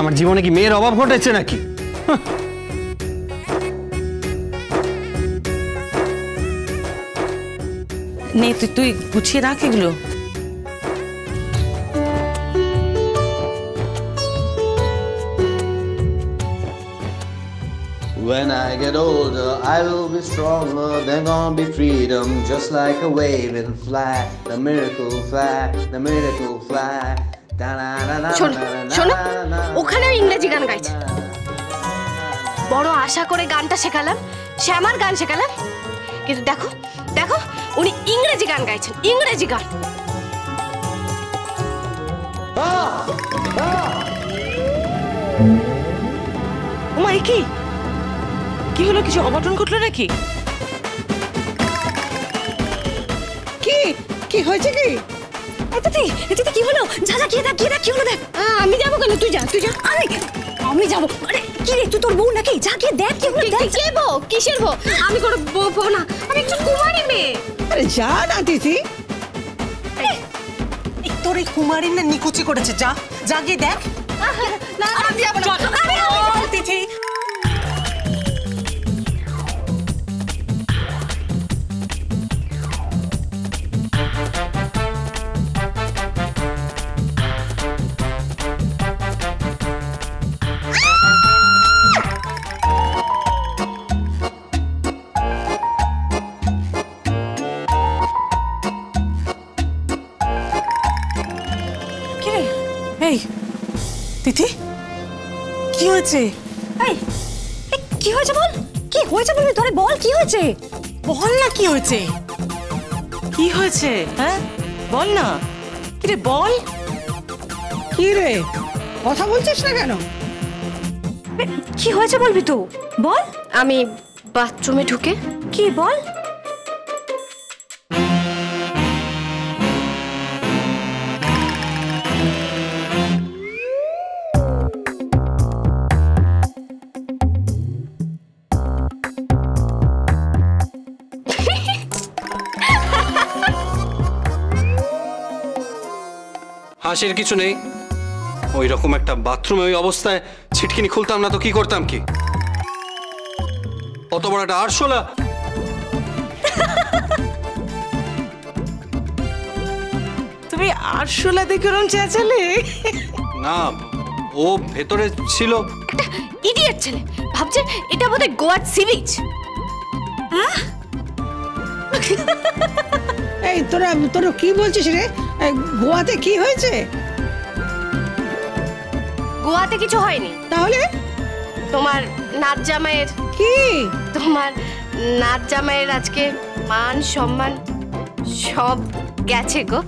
আমার জীবনে কি মেয়ের অভাব ঘটেছে নাকি? নে তুই গুছিয়ে রাখ এগুলো। When I get older, I will be stronger. Then gonna be freedom, just like a wave and fly. The miracle fly, the miracle fly. শোনো শোনো, ওখানে ইংরেজি গান গাইছে। বড় আশা করে গানটা শেখালাম, শ্যামার গান শেখালাম, কিন্তু দেখো দেখো উনি ইংরেজি গান গাইছেন, ইংরেজি গান। ওমা কি কি হলো? কিছু অঘটন ঘটলো নাকি? কি কি হয়েছে? কি দিদি দিদি কি হলো? যা যা গিয়ে দেখ, গিয়ে দেখ কি হলো দেখ। আমি যাবো কেন? তুই যা, তুই যা। আমি যাবো। আরে কি রে, তুই তোর বউ নাকি? যা গিয়ে দেখ কি হলো। কে বউ? কিসের বউ? আমি কোনো বউ না, আমি একটু কুমারী মেয়ে। আরে যা না দিদি। তোর এই কুমারীর না নিকুচি করেছে। যা যা গিয়ে দেখ। না আমি যাবো না। তিথি তিথি কি হয়েছে? কি হয়েছে বল, কি হয়েছে বলবি? ধরে বল কি হয়েছে, বল না কি হয়েছে? কি হয়েছে? হ্যাঁ বল না। কি রে বল। কি রে কথা বলছিস না কেন? কি হয়েছে বলবি তো, বল। আমি বাথরুমে ঢুকে কি বল। হাসির কিছু নেই। ওই রকম একটা বাথরুমে ওই অবস্থায় ছিটকিনি খুলতাম না তো কি করতাম? কি অত বড় একটা আরশোলা। তুমি আরশোলা দেখে ওরম চেঁচালে? না, ও ভেতরে ছিল। একটা ইডিয়েট ছেলে ভাবছে এটা বোধহয় গোয়ার সি বিচ। এই তোরা কি বলছিস রে? গোয়াতে কি হয়েছে? গোয়াতে কিছু হয়নি। তাহলে তোমার নাচ জামাইয়ের কি? তোমার নাচ জামাইয়ের আজকে মান সম্মান সব গেছে গো।